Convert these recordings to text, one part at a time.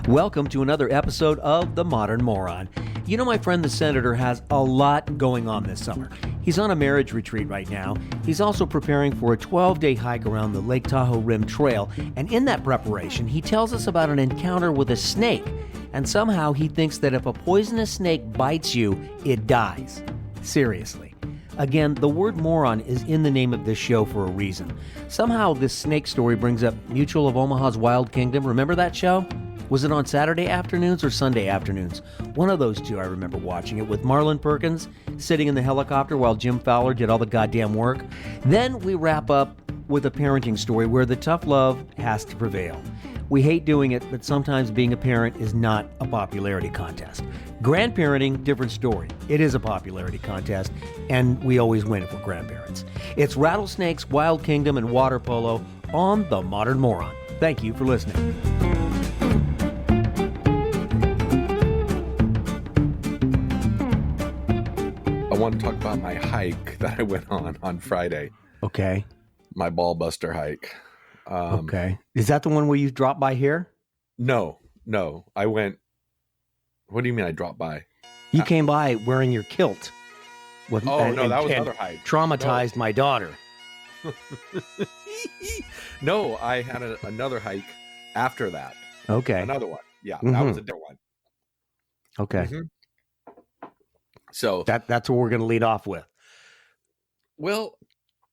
Welcome to another episode of The Modern Moron. You know, my friend the Senator has a lot going on this summer. He's on a marriage retreat right now. He's also preparing for a 12-day hike around the Lake Tahoe Rim Trail. And in that preparation, he tells us about an encounter with a snake. And somehow he thinks that if a poisonous snake bites you, it dies. Seriously. Again, the word moron is in the name of this show for a reason. Somehow this snake story brings up Mutual of Omaha's Wild Kingdom. Remember that show? Was it on Saturday afternoons or Sunday afternoons? One of those two I remember watching it with Marlon Perkins sitting in the helicopter while Jim Fowler did all the goddamn work. Then we wrap up with a parenting story where the tough love has to prevail. We hate doing it, but sometimes being a parent is not a popularity contest. Grandparenting, different story. It is a popularity contest, and we always win if we're grandparents. It's Rattlesnakes, Wild Kingdom, and Water Polo on The Modern Moron. Thank you for listening. I want to talk about my hike that I went on Friday. Okay. My ball buster hike. Okay. Is that the one where you dropped by here? No. I went. What do you mean I dropped by? You came by wearing your kilt. No, that was another hike. Traumatized my daughter. No, I had another hike after that. Okay. Another one. Yeah, that was a different one. Okay. Mm-hmm. So that's what we're going to lead off with. Well,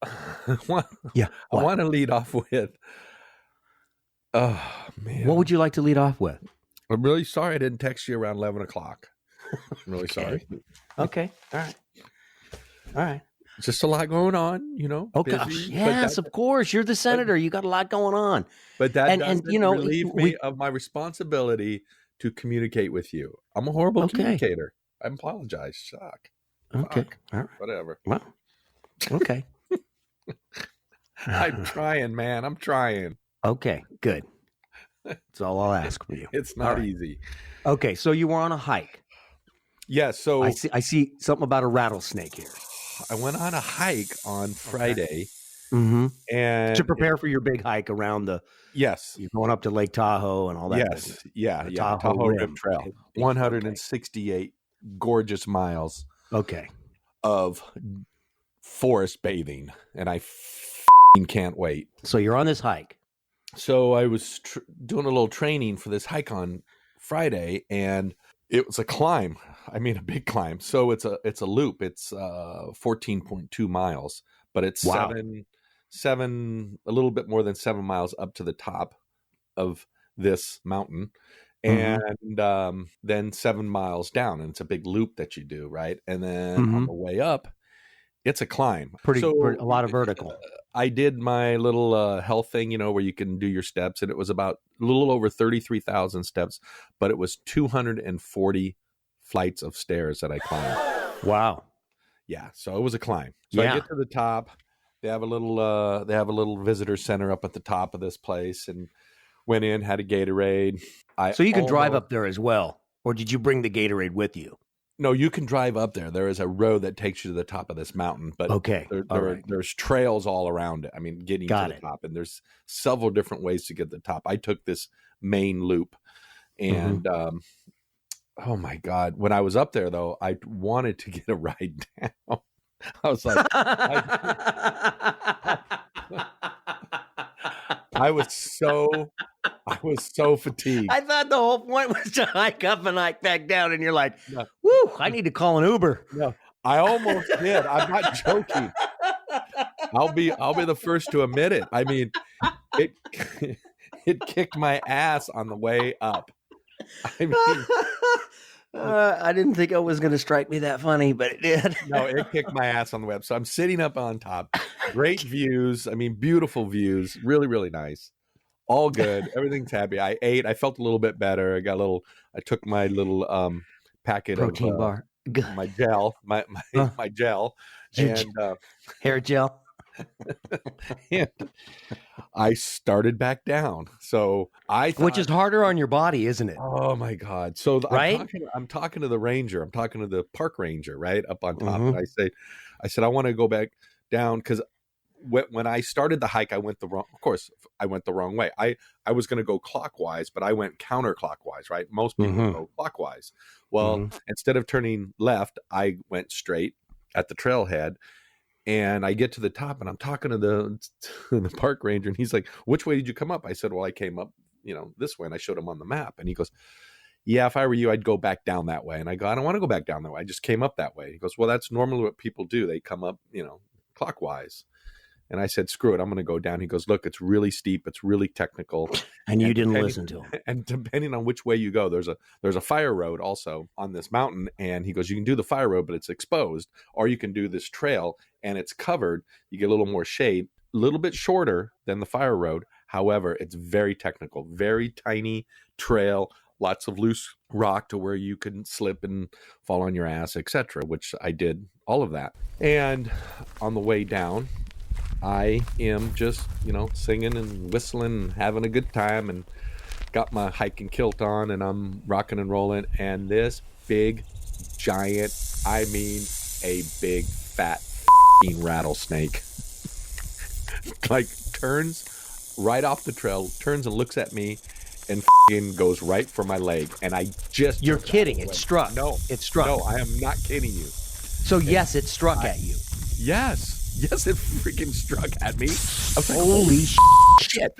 I want to lead off with. Oh man, what would you like to lead off with? I'm really sorry I didn't text you around 11 o'clock. I'm really sorry. Okay. All right. Just a lot going on, you know. Okay. Busy, yes, of course. You're the senator. You got a lot going on. But that doesn't relieve me of my responsibility to communicate with you. I'm a horrible communicator. I apologize. Suck. Okay. Fuck. All right. Whatever. Well. Okay. I'm trying, man. I'm trying. Okay. Good. That's all I'll ask for you. It's not easy. Okay. So you were on a hike. Yeah. So I see something about a rattlesnake here. I went on a hike on Friday. Mm-hmm. And to prepare for your big hike around the. Yes. You're going up to Lake Tahoe and all that. Yes. Business. Yeah. Tahoe Rim Trail. 168 gorgeous miles. Okay. Of forest bathing, and I can't wait. So you're on this hike. So I was doing a little training for this hike on Friday, and it was a climb. I mean, a big climb. So it's a loop. It's 14.2 miles, but it's seven, a little bit more than 7 miles up to the top of this mountain. And then 7 miles down, and it's a big loop that you do, right? And then on the way up, it's a climb. A lot of vertical. I did my little health thing, where you can do your steps, and it was about a little over 33,000 steps, but it was 240 flights of stairs that I climbed. Wow. Yeah, so it was a climb. So I get to the top. They have a little visitor center up at the top of this place, and went in, had a Gatorade. So you can drive up there as well, or did you bring the Gatorade with you? No, you can drive up there. There is a road that takes you to the top of this mountain, but there's trails all around it. I mean, getting to the top, and there's several different ways to get to the top. I took this main loop, and oh my God, when I was up there though, I wanted to get a ride down. I was like, I was so fatigued. I thought the whole point was to hike up and hike back down, and you're like, "Woo! I need to call an Uber." No, I almost did. I'm not joking. I'll be the first to admit it. I mean, it kicked my ass on the way up. I mean, I didn't think it was going to strike me that funny, but it did. No, it kicked my ass on the way up. So I'm sitting up on top. Great views. I mean, beautiful views. Really, really nice. All good. Everything's happy. I ate. I felt a little bit better. I took my little packet protein of bar. My gel, my gel, and hair gel. And I started back down. So I thought, which is harder on your body, isn't it? Oh my God. So right? I'm talking to the ranger. I'm talking to the park ranger, right? Up on top. And I said, I want to go back down because when I started the hike, I went the wrong way. I was going to go clockwise, but I went counterclockwise, right? Most people go clockwise. Well, instead of turning left, I went straight at the trailhead, and I get to the top, and I'm talking to the park ranger, and he's like, "Which way did you come up?" I said, "Well, I came up, this way," and I showed him on the map, and he goes, "Yeah, if I were you, I'd go back down that way." And I go, "I don't want to go back down that way. I just came up that way." He goes, "Well, that's normally what people do. They come up, clockwise." And I said, "Screw it. I'm going to go down." He goes, "Look, it's really steep. It's really technical." And you didn't listen to him. And depending on which way you go, there's a fire road also on this mountain. And he goes, "You can do the fire road, but it's exposed, or you can do this trail and it's covered. You get a little more shade, a little bit shorter than the fire road. However, it's very technical, very tiny trail, lots of loose rock to where you can slip and fall on your ass, etc." Which I did all of that. And on the way down, I am just, singing and whistling and having a good time, and got my hiking kilt on, and I'm rocking and rolling. And this big, giant, I mean, a big, fat rattlesnake, like turns right off the trail, turns and looks at me, and goes right for my leg. And I just... You're kidding. It struck. No. It struck. No, I am not kidding you. So, yes, it struck at you. Yes. Yes, it freaking struck at me. I was like, holy shit.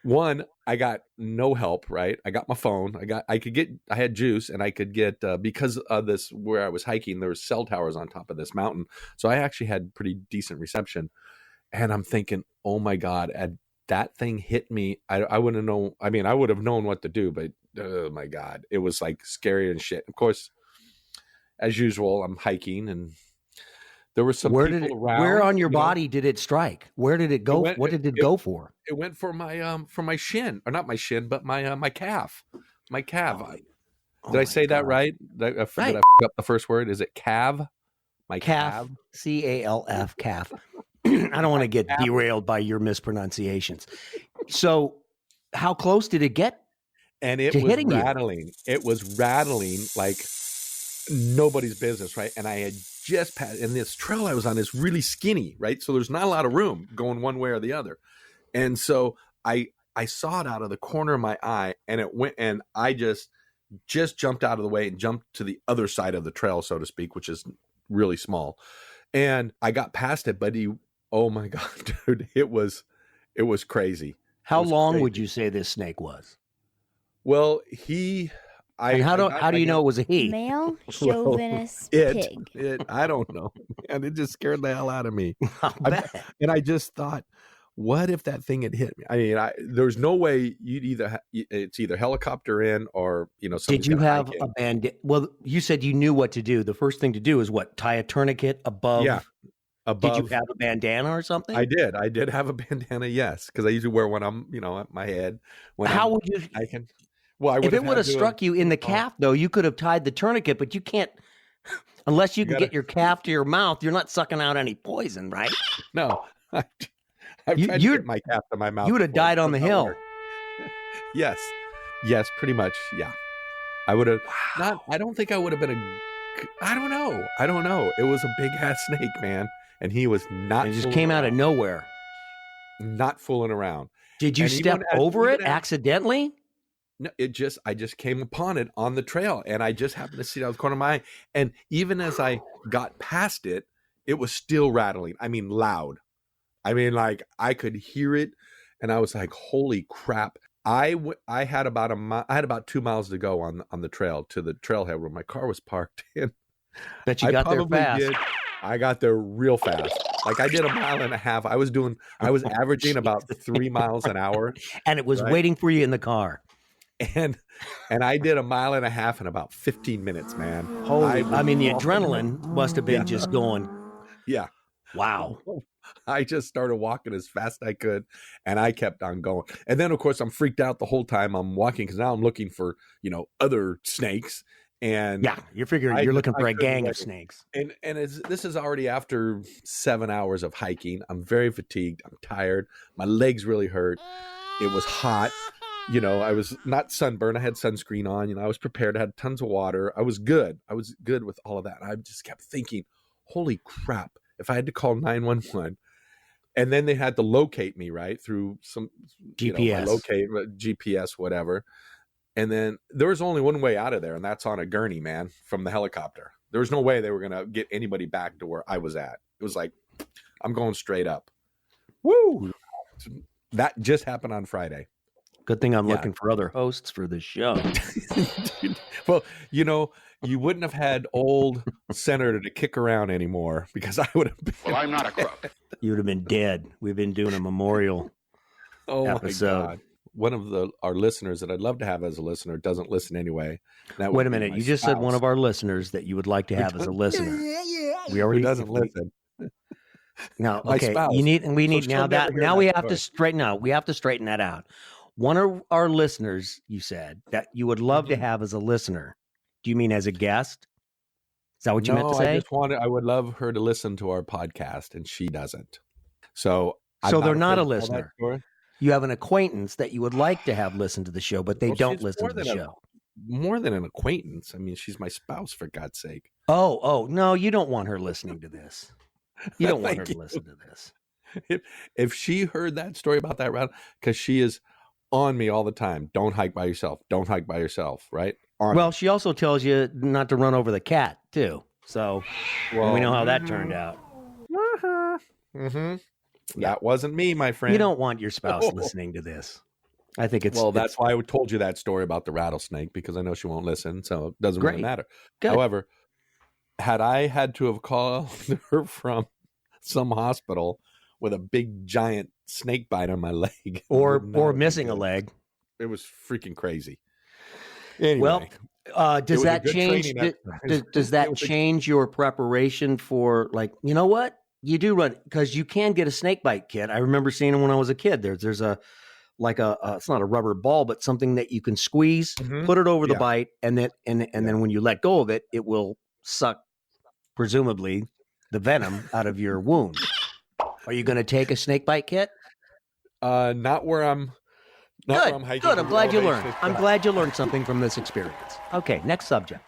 One, I got no help, right? I got my phone. I had juice, and I could get, because of this, where I was hiking, there was cell towers on top of this mountain. So I actually had pretty decent reception. And I'm thinking, oh my God, that thing hit me. I wouldn't know. I mean, I would have known what to do, but oh my God, it was like scary and shit. Of course, as usual, I'm hiking, and there were some people around. Where on your body did it strike? Where did it go? What did it go for? It went for my shin, or not my shin, but my calf. My calf. Did I say that right? Did I f up the first word? Is it calf? My calf. CALF, calf. I don't want to get derailed by your mispronunciations. So, how close did it get? And it was rattling. It was rattling like nobody's business, right? And I had just passed, and this trail I was on is really skinny, right? So there's not a lot of room going one way or the other. And so I saw it out of the corner of my eye, and it went, and I just jumped out of the way and jumped to the other side of the trail, so to speak, which is really small. And I got past it, but oh my God, dude, it was crazy. How long would you say this snake was? Well, how do you know it was a he? Male chauvinist pig. I don't know. And it just scared the hell out of me. And I just thought, what if that thing had hit me? I mean, there's no way it's either helicopter in or, Did you have a bandana? Well, you said you knew what to do. The first thing to do is what? Tie a tourniquet above? Yeah. Did you have a bandana or something? I did. I did have a bandana, yes, because I usually wear one at my head. How would you? I can. Well, if it would have struck you in the calf, though, you could have tied the tourniquet, but you can't, unless you can get your calf to your mouth. You're not sucking out any poison, right? No, I've tried to get my calf to my mouth. You would have died on the hill. Yes, pretty much. Yeah, I would have. Not. I don't think I would have been I don't know. It was a big ass snake, man, and he was not. It just came out of nowhere. Not fooling around. Did you step over it accidentally? No, I just came upon it on the trail, and I just happened to see it out of the corner of my eye. And even as I got past it, it was still rattling. I mean, loud. I mean, like I could hear it, and I was like, "Holy crap!" I had about 2 miles to go on the trail to the trailhead where my car was parked in. Bet you got there fast. I got there real fast. Like I did 1.5 miles. I was averaging about 3 miles an hour, and it was waiting for you in the car. And I did 1.5 miles in about 15 minutes, man. I mean, the adrenaline must have been just going. Yeah. Wow. I just started walking as fast as I could, and I kept on going. And then, of course, I'm freaked out the whole time I'm walking because now I'm looking for, other snakes. And yeah, you're looking for a gang of snakes. And this is already after 7 hours of hiking. I'm very fatigued. I'm tired. My legs really hurt. It was hot. I was not sunburned. I had sunscreen on. I was prepared. I had tons of water. I was good. I was good with all of that. And I just kept thinking, holy crap, if I had to call 911 And then they had to locate me, right, through some GPS, GPS, whatever. And then there was only one way out of there, and that's on a gurney, man, from the helicopter. There was no way they were going to get anybody back to where I was at. It was like, I'm going straight up. Woo! That just happened on Friday. Good thing I'm looking for other hosts for this show. Well, you wouldn't have had old Senator to kick around anymore because I would have been. Well, I'm not a crook. You would have been dead. We've been doing a memorial episode. My God. One of our listeners that I'd love to have as a listener doesn't listen anyway. Wait a minute. You just said one of our listeners that you would like to have as a listener. We already doesn't listen. No, okay. Now we have to straighten out. We have to straighten that out. One of our listeners, you said that you would love to have as a listener. Do you mean as a guest? Is that what you meant to say? I would love her to listen to our podcast, and she doesn't. So they're not a listener. You have an acquaintance that you would like to have listen to the show, but they don't listen to the show. More than an acquaintance. I mean, she's my spouse, for God's sake. Oh, no, you don't want her listening to this. You don't want her to listen to this. If she heard that story about that route, because she is on me all the time. Don't hike by yourself. Don't hike by yourself, right? She also tells you not to run over the cat, too. So we know how that turned out. Mm-hmm. That wasn't me, my friend. You don't want your spouse listening to this. I think that's why I told you that story about the rattlesnake, because I know she won't listen, so it doesn't really matter. Good. However, had I had to have called her from some hospital with a big giant snake bite on my leg, or missing a leg, it was freaking crazy. Anyway, well, does that change? Does that change your preparation for, like, you know what? You do run, because you can get a snake bite kit. I remember seeing them when I was a kid. There's it's not a rubber ball, but something that you can squeeze, put it over the bite, and then when you let go of it, it will suck, presumably, the venom out of your wound. Are you going to take a snake bite kit? Not where I'm. Not good. Where I'm hiking. Good. I'm glad you learned. I'm glad you learned something from this experience. Okay, next subject.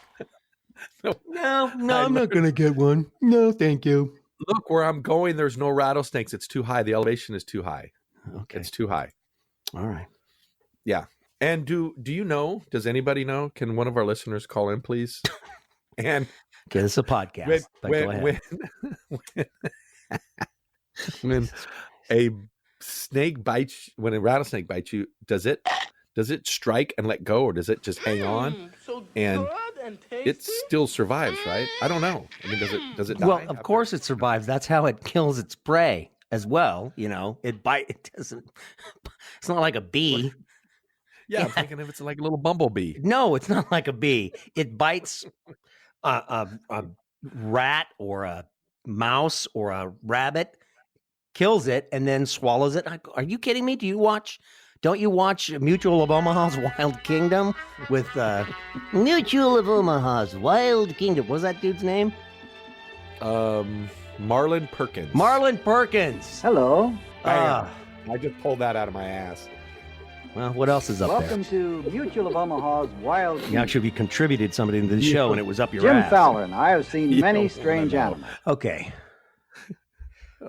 No, I'm not going to get one. No, thank you. Look, where I'm going, there's no rattlesnakes. It's too high. The elevation is too high. Okay. It's too high. All right. Yeah. And do you know? Does anybody know? Can one of our listeners call in, please? And okay, this is a podcast. Go ahead. When a snake bites, when a rattlesnake bites you, does it strike and let go, or does it just hang on? And it still survives, right? I don't know. I mean, does it die? Well, of course it survives. That's how it kills its prey as well. It doesn't. It's not like a bee. Yeah, I'm thinking if it's like a little bumblebee. No, it's not like a bee. It bites a rat or a mouse or a rabbit, kills it, and then swallows it. Are you kidding me? Don't you watch Mutual of Omaha's Wild Kingdom with Mutual of Omaha's Wild Kingdom? What was that dude's name? Marlon Perkins. Marlon Perkins. Hello. I just pulled that out of my ass. Well, what else is up Welcome to Mutual of Omaha's Wild Kingdom. You actually contributed somebody to the show, and it was up your Jim ass. Fowler and I have seen many strange animals. Okay.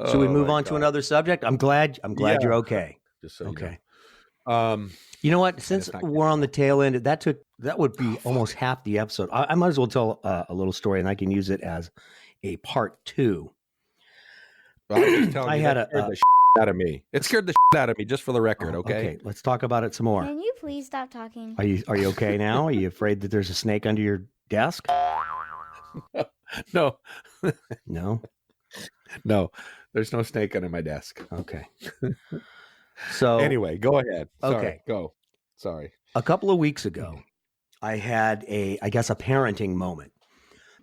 Should we move on to another subject? I'm glad you're okay. Just so okay. You know. You know what? Since we're on the tail end, that would be almost half the episode. I might as well tell a little story, and I can use it as a part 2. Well, I'm just telling you, had the shit out of me. It scared the shit out of me, just for the record. Okay. Let's talk about it some more. Can you please stop talking? Are you okay now? Are you afraid that there's a snake under your desk? No. No. There's no snake under my desk. Okay. So anyway, go ahead. Sorry, okay. Go. Sorry. A couple of weeks ago, I had a parenting moment.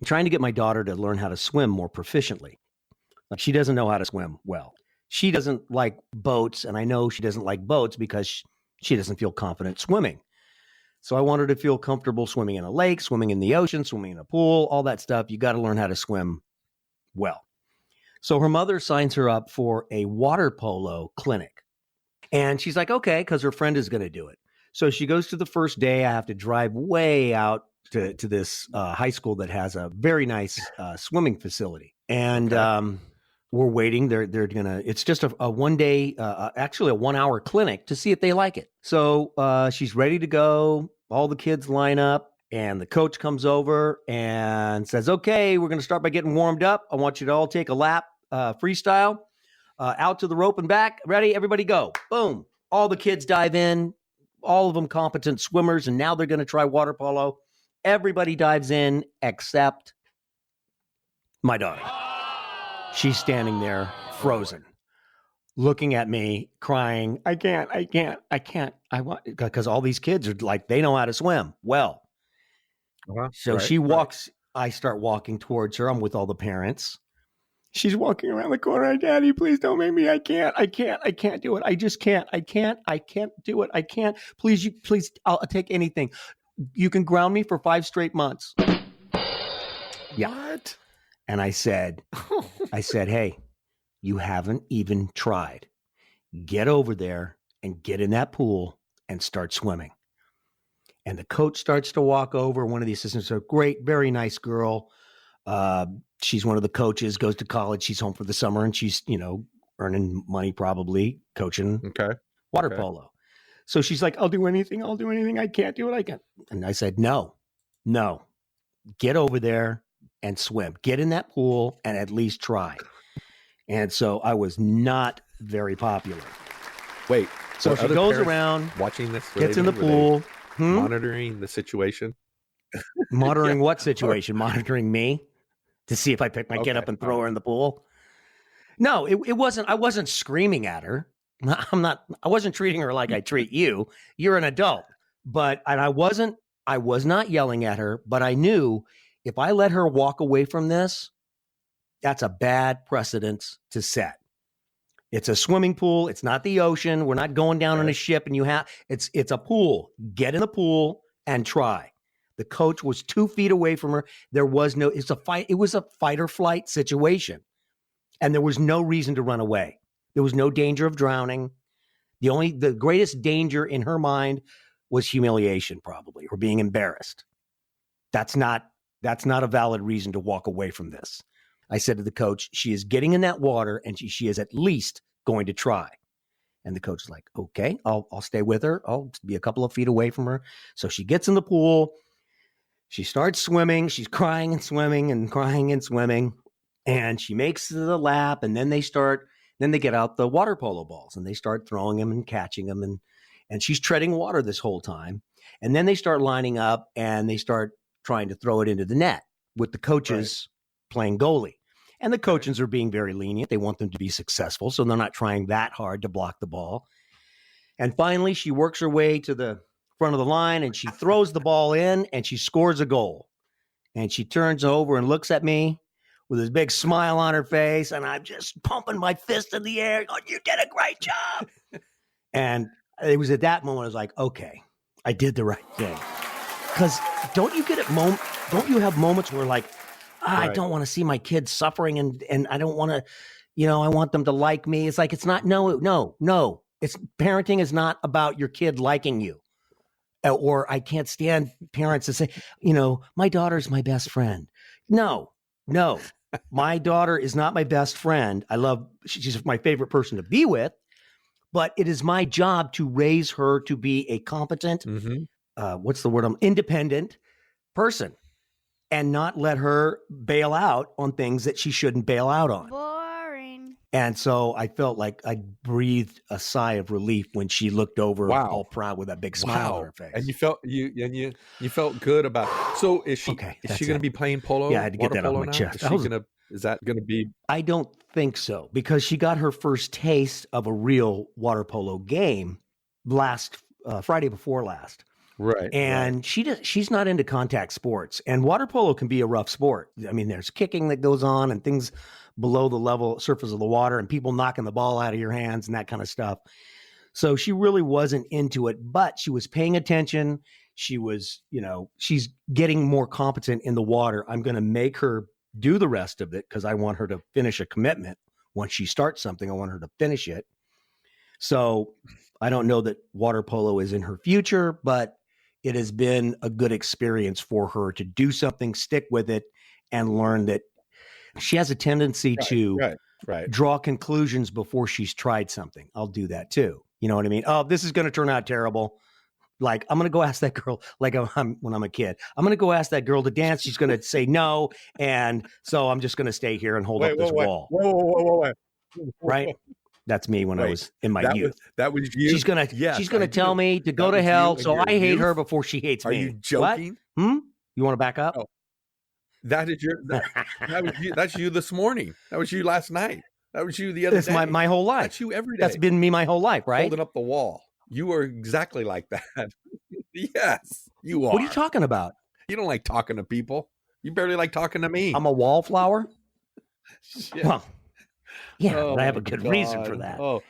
I'm trying to get my daughter to learn how to swim more proficiently. Like, she doesn't know how to swim well. She doesn't like boats, and I know she doesn't like boats because she doesn't feel confident swimming. So I want her to feel comfortable swimming in a lake, swimming in the ocean, swimming in a pool, all that stuff. You got to learn how to swim well. So her mother signs her up for a water polo clinic. And she's like, okay, because her friend is going to do it. So she goes to the first day. I have to drive way out to this high school that has a very nice swimming facility. And we're waiting. They're gonna. It's just a 1 day, actually a 1 hour clinic to see if they like it. So she's ready to go. All the kids line up, and the coach comes over and says, "Okay, we're gonna start by getting warmed up. I want you to all take a lap, freestyle, out to the rope and back. Ready? Everybody go! Boom! All the kids dive in. All of them competent swimmers, and now they're gonna try water polo. Everybody dives in except my daughter." She's standing there frozen, looking at me, crying, I can't. I want, because all these kids are like, they know how to swim well. So she walks, I start walking towards her. I'm with all the parents. She's walking around the corner. Daddy, please don't make me. I can't do it. I just can't. I can't do it. I can't. Please, I'll take anything. You can ground me for 5 straight months. Yeah. What? And I said, hey, you haven't even tried. Get over there and get in that pool and start swimming. And the coach starts to walk over. One of the assistants, a great, very nice girl. She's one of the coaches, goes to college. She's home for the summer, and she's, earning money probably coaching water polo. So she's like, I'll do anything. I can't do it. And I said, no, get over there and swim. Get in that pool and at least try. And so I was not very popular. Wait. So she goes around, watching this, gets in the pool, monitoring the situation. Monitoring what situation? Monitoring me to see if I pick my kid up and throw her in the pool. No, it wasn't. I wasn't screaming at her. I wasn't treating her like I treat you. You're an adult. I was not yelling at her, but I knew if I let her walk away from this, that's a bad precedent to set. It's a swimming pool. It's not the ocean. We're not going down on a ship and it's a pool. Get in the pool and try. The coach was 2 feet away from her. It's a fight. It was a fight or flight situation. And there was no reason to run away. There was no danger of drowning. The greatest danger in her mind was humiliation, probably, or being embarrassed. That's not a valid reason to walk away from this. I said to the coach, she is getting in that water and she is at least going to try. And the coach is like, okay, I'll stay with her. I'll be a couple of feet away from her. So she gets in the pool. She starts swimming. She's crying and swimming and crying and swimming. And she makes the lap. And then they get out the water polo balls and they start throwing them and catching them. And she's treading water this whole time. And then they start lining up and they start trying to throw it into the net with the coaches playing goalie. And the coaches are being very lenient. They want them to be successful, so they're not trying that hard to block the ball. And finally, she works her way to the front of the line, and she throws the ball in, and she scores a goal. And she turns over and looks at me with this big smile on her face, and I'm just pumping my fist in the air, going, you did a great job. And it was at that moment I was like, okay, I did the right thing. Because don't you have moments where like, I don't want to see my kids suffering and I don't want to, I want them to like me. It's like, it's not, no. It's parenting is not about your kid liking you. Or I can't stand parents that say, my daughter's my best friend. No, my daughter is not my best friend. She's my favorite person to be with, but it is my job to raise her to be a competent, independent person. And not let her bail out on things that she shouldn't bail out on. Boring. And so I felt like I breathed a sigh of relief when she looked over all proud with that big smile on her face. And you felt good about it. So is she going to be playing polo? Yeah, I had to get that off my chest. Is that going to be? I don't think so, because she got her first taste of a real water polo game last Friday before last. Right. And she's not into contact sports, and water polo can be a rough sport. I mean, there's kicking that goes on and things below the surface of the water and people knocking the ball out of your hands and that kind of stuff. So she really wasn't into it, but she was paying attention. She was, she's getting more competent in the water. I'm going to make her do the rest of it because I want her to finish a commitment. Once she starts something, I want her to finish it. So I don't know that water polo is in her future, but it has been a good experience for her to do something, stick with it, and learn that she has a tendency to Right. draw conclusions before she's tried something. I'll do that too. You know what I mean? Oh, this is going to turn out terrible. Like, I'm going to go ask that girl, like when I'm a kid, I'm going to go ask that girl to dance. She's going to say no. And so I'm just going to stay here and hold up this wall. Whoa. Right? That's me when I was in my youth. That was you. She's going to tell me to go to hell. So I hate her before she hates me. Are you joking? What? You want to back up? Oh. That is that was you. That's you this morning. That was you last night. That was you the other day. That's my whole life. That's you every day. That's been me my whole life, right? Holding up the wall. You are exactly like that. Yes, you are. What are you talking about? You don't like talking to people. You barely like talking to me. I'm a wallflower? Shit. Well, yeah, Oh but I have a my good God. reason for that. Oh,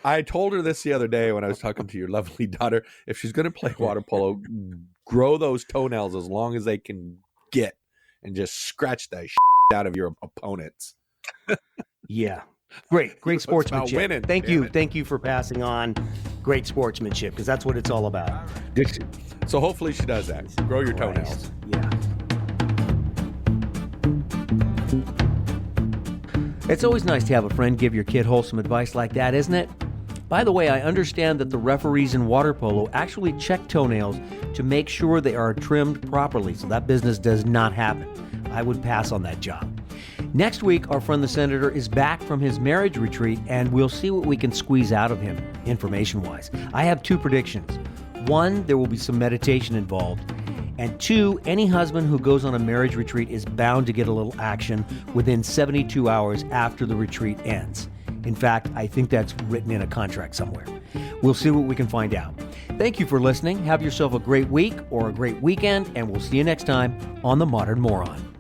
I told her this the other day when I was talking to your lovely daughter. If she's going to play water polo, grow those toenails as long as they can get and just scratch the out of your opponents. Yeah. Great sportsmanship. winning, Thank damn you. it. Thank you for passing on great sportsmanship, because that's what it's all about. So hopefully she does that. Grow your toenails. Yeah. It's always nice to have a friend give your kid wholesome advice like that, isn't it? By the way, I understand that the referees in water polo actually check toenails to make sure they are trimmed properly, so that business does not happen. I would pass on that job. Next week, our friend the Senator is back from his marriage retreat, and we'll see what we can squeeze out of him, information-wise. I have 2 predictions. 1, there will be some meditation involved. And 2, any husband who goes on a marriage retreat is bound to get a little action within 72 hours after the retreat ends. In fact, I think that's written in a contract somewhere. We'll see what we can find out. Thank you for listening. Have yourself a great week or a great weekend, and we'll see you next time on The Modern Moron.